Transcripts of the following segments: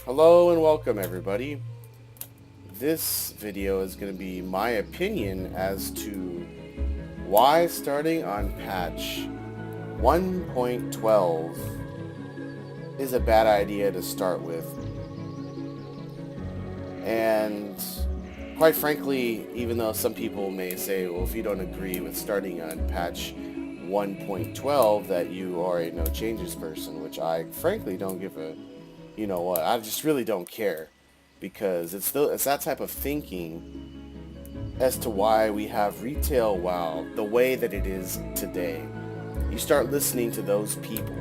Hello and welcome everybody. This video is going to be my opinion as to why starting on patch 1.12 is a bad idea to start with. And quite frankly, even though some people may say, well, if you don't agree with starting on patch 1.12 that you are a no changes person, which I frankly don't give a you know what, I just really don't care, because it's that type of thinking as to why we have retail WoW the way that it is today. You start listening to those people.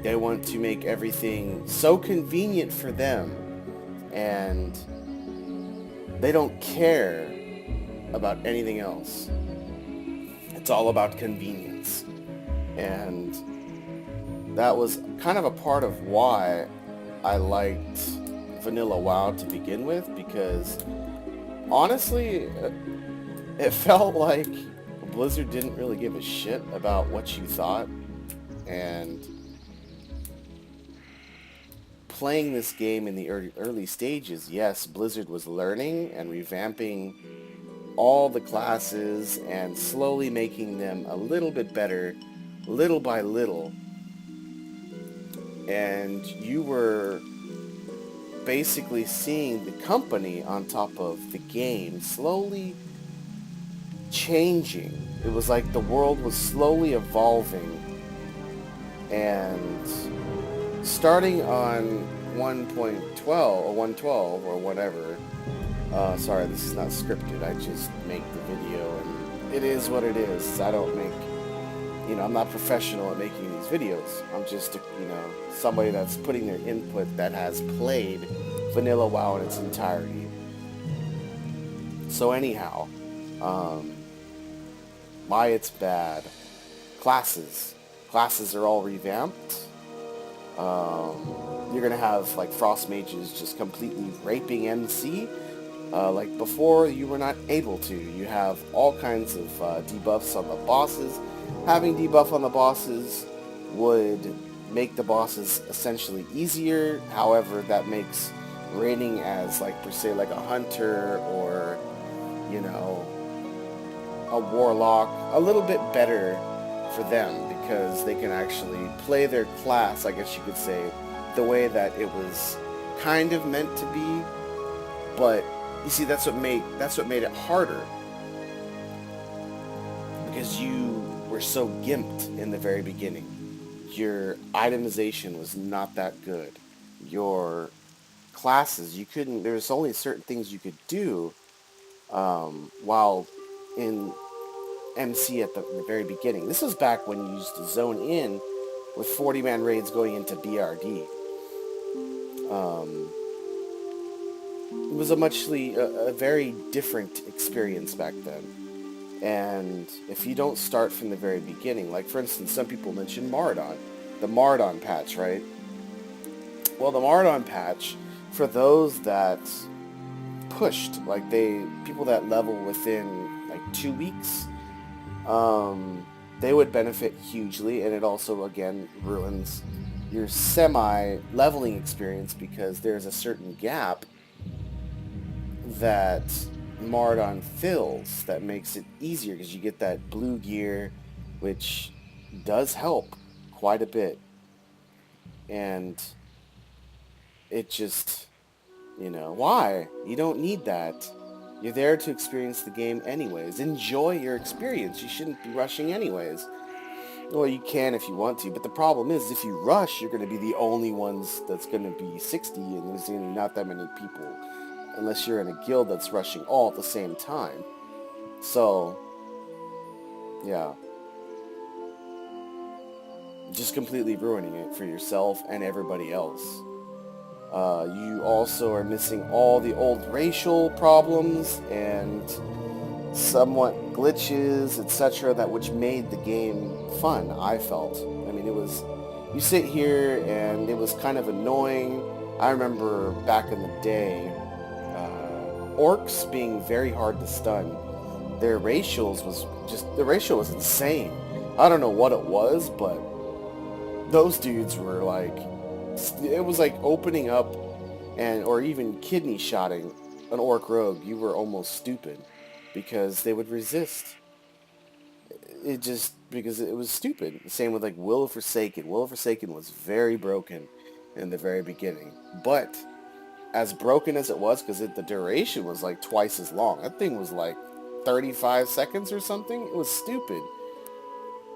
They want to make everything so convenient for them, and they don't care about anything else. It's all about convenience. And that was kind of a part of why I liked Vanilla WoW to begin with, because honestly, it felt like Blizzard didn't really give a shit about what you thought. And playing this game in the early stages, yes, Blizzard was learning and revamping all the classes and slowly making them a little bit better, little by little. And you were basically seeing the company on top of the game slowly changing. It was like the world was slowly evolving, and starting on 1.12 or 112 or whatever, sorry, this is not scripted, I just make the video and it is what it is. I don't make, I'm not professional at making these videos. I'm just, somebody that's putting their input that has played Vanilla WoW in its entirety. So anyhow, why it's bad. Classes. Classes are all revamped. You're going to have, like, Frost Mages just completely raping MC. Like before, you were not able to. You have all kinds of debuffs on the bosses. Having debuff on the bosses would make the bosses essentially easier. However, that makes reigning as, like, per se, like a hunter or, a warlock a little bit better for them, because they can actually play their class, I guess you could say, the way that it was kind of meant to be. But you see, that's what made it harder, because you were so gimped in the very beginning. Your itemization was not that good. Your classes, there's only certain things you could do while in MC at the very beginning. This was back when you used to zone in with 40-man raids going into BRD. It was a very different experience back then. And if you don't start from the very beginning, like for instance, some people mention Mardon, the Mardon patch, right? Well, the Mardon patch, for those that pushed, like people that level within like 2 weeks, they would benefit hugely, and it also, again, ruins your semi-leveling experience, because there's a certain gap that Mardon fills that makes it easier, because you get that blue gear, which does help quite a bit. And it just, why? You don't need that. You're there to experience the game anyways. Enjoy your experience. You shouldn't be rushing anyways. Well, you can if you want to, but the problem is, if you rush, you're going to be the only ones that's going to be 60, and there's going to be not that many people, unless you're in a guild that's rushing all at the same time. So, yeah. Just completely ruining it for yourself and everybody else. You also are missing all the old racial problems and somewhat glitches, etc., which made the game fun, I felt. I mean, you sit here and it was kind of annoying. I remember back in the day, orcs being very hard to stun. The ratio was insane. I don't know what it was, but those dudes were like It was like opening up and or even kidney shotting an orc rogue. You were almost stupid because they would resist. It just because it was stupid. Same with like Will of Forsaken. Will of Forsaken was very broken in the very beginning, but as broken as it was, because the duration was like twice as long. That thing was like 35 seconds or something. It was stupid,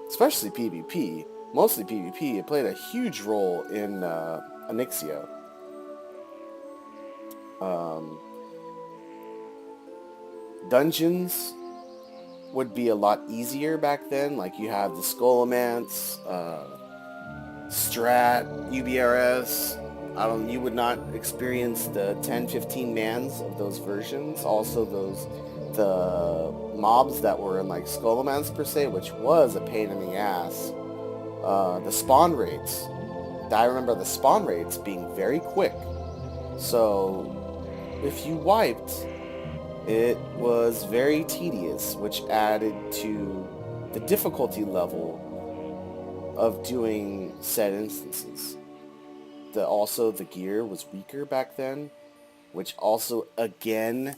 especially PvP. Mostly PvP. It played a huge role in Anixio. Um, Dungeons would be a lot easier back then. Like you have the Skullomance, Strat, UBRS. You would not experience the 10, 15 mans of those versions. Also the mobs that were in like Skullomance per se, which was a pain in the ass. The spawn rates. I remember the spawn rates being very quick. So if you wiped, it was very tedious, which added to the difficulty level of doing said instances. Also, the gear was weaker back then, which also, again,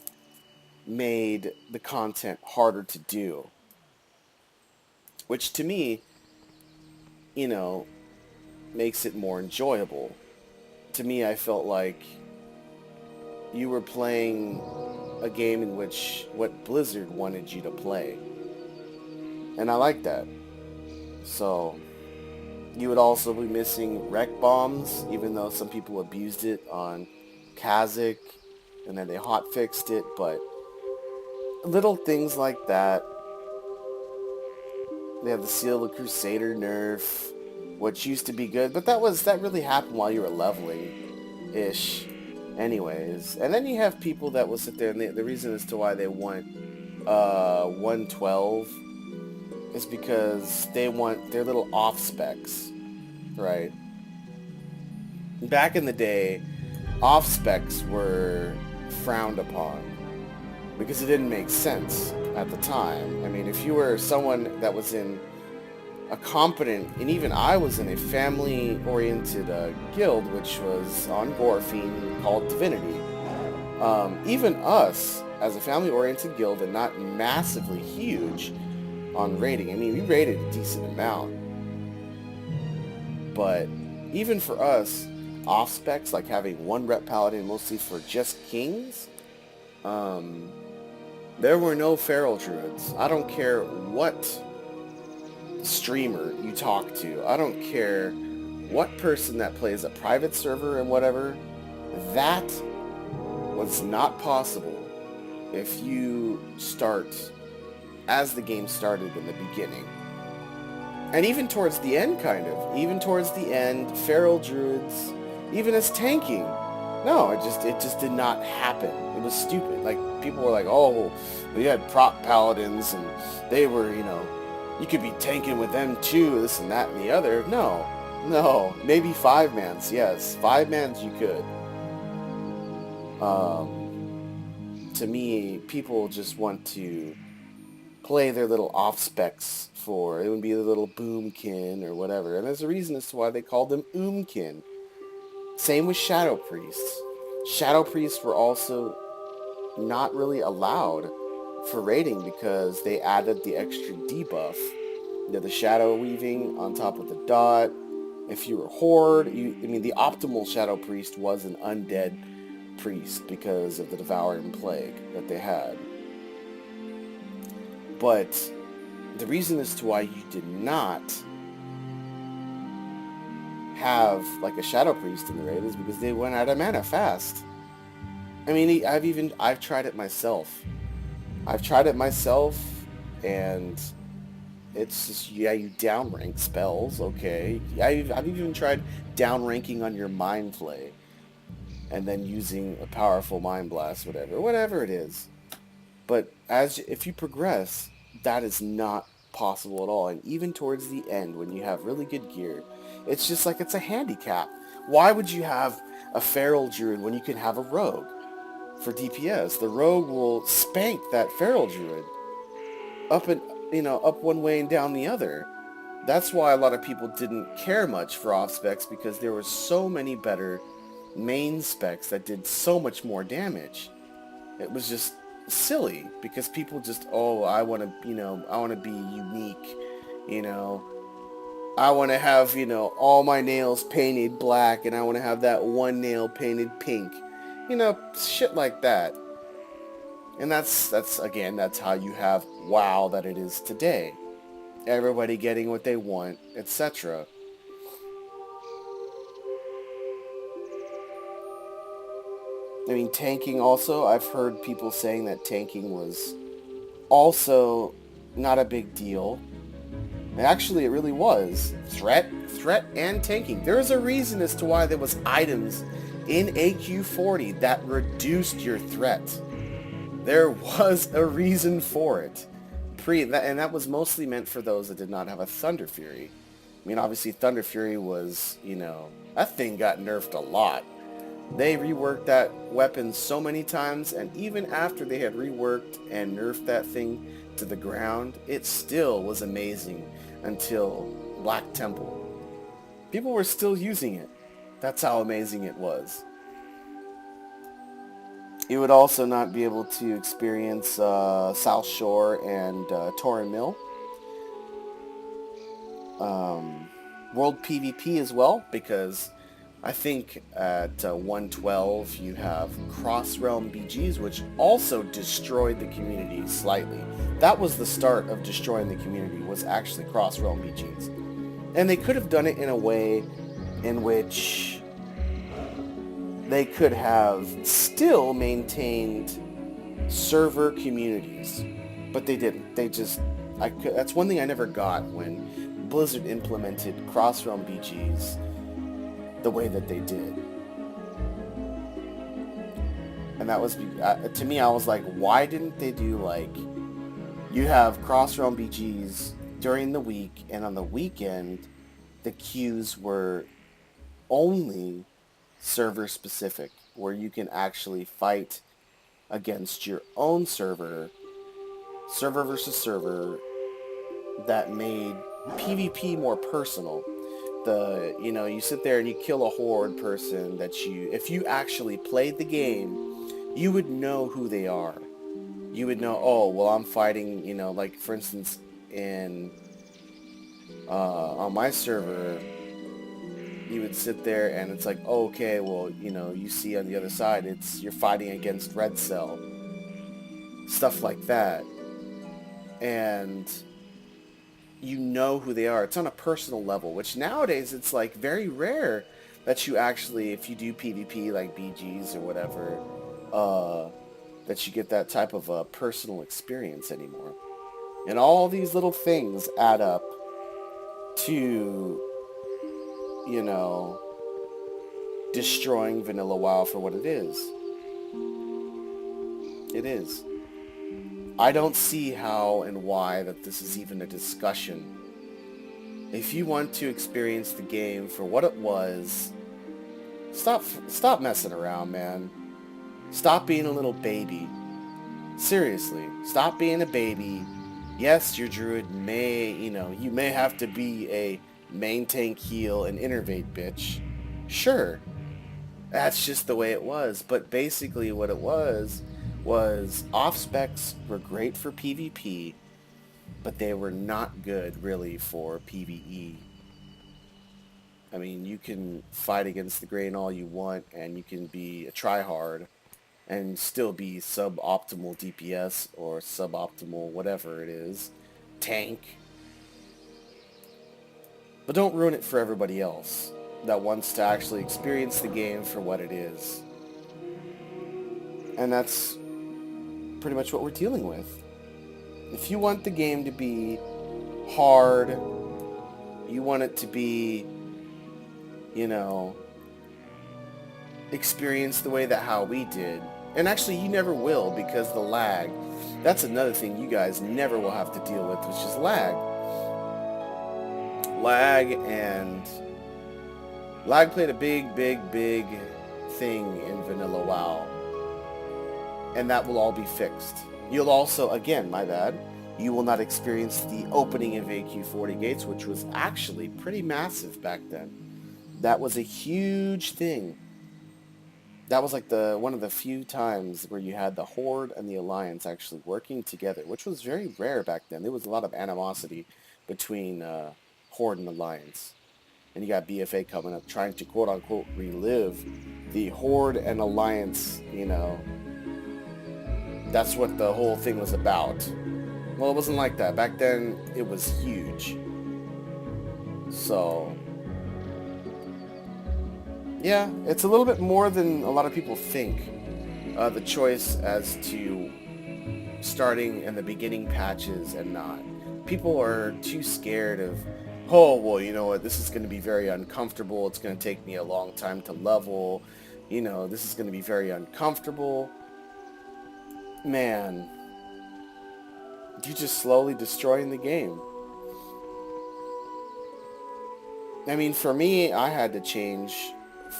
made the content harder to do. Which, to me, you know, makes it more enjoyable. To me, I felt like you were playing a game in which what Blizzard wanted you to play. And I like that. So, you would also be missing wreck bombs, even though some people abused it on Kazakh, and then they hotfixed it, but little things like that. They have the Seal of the Crusader nerf, which used to be good, but that really happened while you were leveling-ish anyways. And then you have people that will sit there, and the reason as to why they want 112 is because they want their little off specs, right? Back in the day, off specs were frowned upon because it didn't make sense at the time. I mean, if you were someone that was in a competent, and even I was in a family-oriented guild, which was on Gorfine, called Divinity. Even us, as a family-oriented guild and not massively huge on rating, I mean, we rated a decent amount. But even for us, off-specs, like having one rep paladin mostly for just kings, there were no feral druids. I don't care what streamer you talk to. I don't care what person that plays a private server and whatever. That was not possible if you start as the game started in the beginning. And even towards the end, kind of. Even towards the end, feral druids, even as tanking. No, it just did not happen. It was stupid. Like, people were like, oh, we had prop paladins and they were, you could be tanking with them too, this and that and the other. No. Maybe 5-mans, yes. 5-mans you could. To me, people just want to play their little off-specs for, it would be the little boomkin or whatever. And there's a reason as to why they called them oomkin. Same with Shadow Priests. Shadow Priests were also not really allowed for raiding because they added the extra debuff. The shadow weaving on top of the dot. If you were Horde, the optimal Shadow Priest was an undead priest because of the Devouring Plague that they had. But the reason as to why you did not have like a Shadow Priest in the raid is because they went out of mana fast. I mean, I've tried it myself. And it's just, yeah, you downrank spells, okay. I've even tried downranking on your Mind Flay, and then using a powerful Mind Blast, whatever it is. But if you progress, that is not possible at all. And even towards the end, when you have really good gear, it's just like it's a handicap. Why would you have a feral druid when you can have a rogue? For DPS, the rogue will spank that feral druid up one way and down the other. That's why a lot of people didn't care much for off specs, because there were so many better main specs that did so much more damage. It was just silly because people just, oh, I want to, I want to be unique, you know, I want to have, all my nails painted black, and I want to have that one nail painted pink, shit like that. And that's how you have WoW that it is today. Everybody getting what they want, etc. I mean, tanking also, I've heard people saying that tanking was also not a big deal. Actually, it really was. Threat, and tanking. There's a reason as to why there was items in AQ40 that reduced your threat. There was a reason for it. And that was mostly meant for those that did not have a Thunder Fury. I mean, obviously, Thunder Fury was, that thing got nerfed a lot. They reworked that weapon so many times, and even after they had reworked and nerfed that thing to the ground, it still was amazing until Black Temple. People were still using it. That's how amazing it was. You would also not be able to experience South Shore and Torren Mill. World PvP as well, because I think at 112 you have Cross-Realm BGs, which also destroyed the community slightly. That was the start of destroying the community, was actually Cross-Realm BGs. And they could have done it in a way in which they could have still maintained server communities. But they didn't. That's one thing I never got when Blizzard implemented Cross-Realm BGs the way that they did. And that was, to me, I was like, why didn't they do, you have Cross-Realm BGs during the week, and on the weekend, the queues were only server specific, where you can actually fight against your own server versus server, that made PvP more personal. You sit there and you kill a horde person if you actually played the game, you would know who they are. You would know, oh, well, I'm fighting, for instance, on my server, you would sit there and it's like, oh, okay, well, you see on the other side, you're fighting against Red Cell. Stuff like that. And you know who they are. It's on a personal level, which nowadays it's very rare that you actually, if you do PvP like BGs or whatever, that you get that type of a personal experience anymore. And all these little things add up to, destroying vanilla WoW for what it is. It is. I don't see how and why that this is even a discussion. If you want to experience the game for what it was, stop messing around, man. Stop being a little baby. Seriously, stop being a baby. Yes, your druid may, you may have to be a main tank heal and innervate bitch. Sure. That's just the way it was. But basically what it was off-specs were great for PvP, but they were not good, really, for PvE. I mean, you can fight against the grain all you want, and you can be a tryhard, and still be suboptimal DPS, or suboptimal whatever it is, tank. But don't ruin it for everybody else that wants to actually experience the game for what it is. And that's pretty much what we're dealing with. If you want the game to be hard, you want it to be, experience the way that how we did. And actually, you never will, because the lag. That's another thing you guys never will have to deal with, which is lag. Lag played a big thing in vanilla WoW. And that will all be fixed. You'll also, again, my bad, You will not experience the opening of AQ40 gates, which was actually pretty massive back then. That was a huge thing. That was like one of the few times where you had the Horde and the Alliance actually working together, which was very rare back then. There was a lot of animosity between Horde and Alliance. And you got BFA coming up trying to quote-unquote relive the Horde and Alliance, that's what the whole thing was about. Well, it wasn't like that. Back then, it was huge. So, yeah, it's a little bit more than a lot of people think. The choice as to starting in the beginning patches and not. People are too scared of, oh, well, you know what, this is going to be very uncomfortable. It's going to take me a long time to level. This is going to be very uncomfortable. Man, you're just slowly destroying the game. I mean, for me, I had to change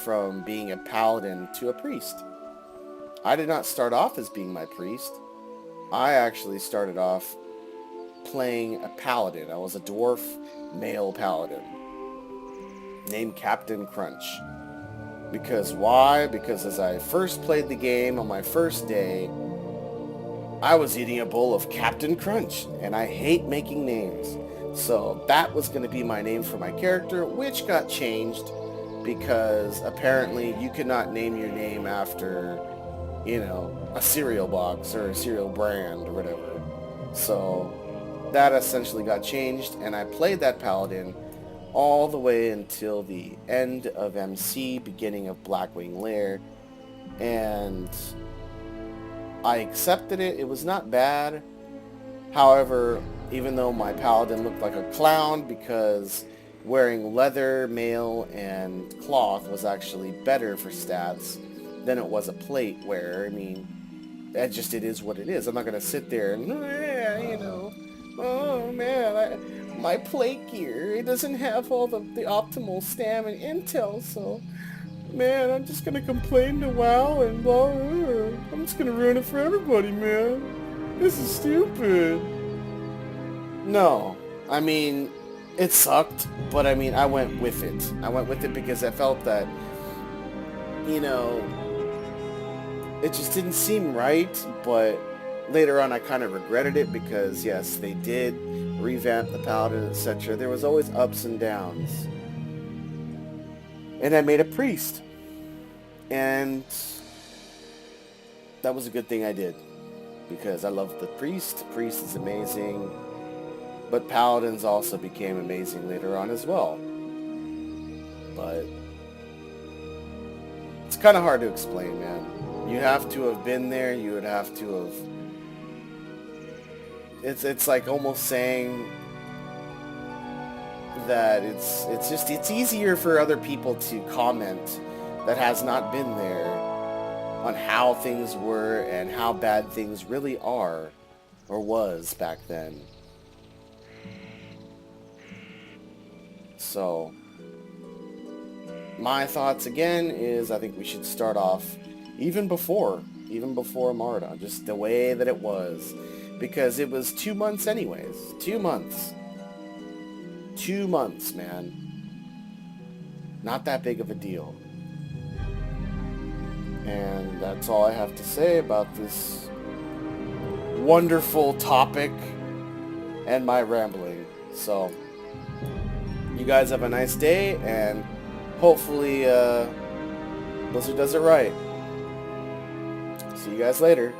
from being a paladin to a priest. I did not start off as being my priest. I actually started off playing a paladin. I was a dwarf male paladin named Captain Crunch. Because why? Because as I first played the game on my first day, I was eating a bowl of Captain Crunch, and I hate making names. So that was going to be my name for my character, which got changed because apparently you could not name your name after, a cereal box or a cereal brand or whatever. So that essentially got changed, and I played that paladin all the way until the end of MC, beginning of Blackwing Lair, and I accepted it. It was not bad. However, even though my paladin looked like a clown because wearing leather, mail, and cloth was actually better for stats than it was a plate wearer, I mean, it is what it is. I'm not going to sit there and, oh man, my plate gear, it doesn't have all the optimal stam and intel, so man, I'm just gonna complain to WoW and blah, I'm just gonna ruin it for everybody, man. This is stupid. No, I mean, it sucked, but I mean, I went with it. I went with it because I felt that, it just didn't seem right, but later on I kind of regretted it because, yes, they did revamp the Paladin, etc. There was always ups and downs. And I made a priest. And that was a good thing I did. Because I love the priest. Priest is amazing. But paladins also became amazing later on as well. But it's kind of hard to explain, man. You have to have been there. You would have to have... It's like almost saying that it's easier for other people to comment that has not been there on how things were and how bad things really are or was back then. So my thoughts again is I think we should start off even before Mardon, just the way that it was, because it was 2 months anyways. 2 months. 2 months, man. Not that big of a deal. And that's all I have to say about this wonderful topic and my rambling. So, you guys have a nice day, and hopefully Blizzard does it right. See you guys later.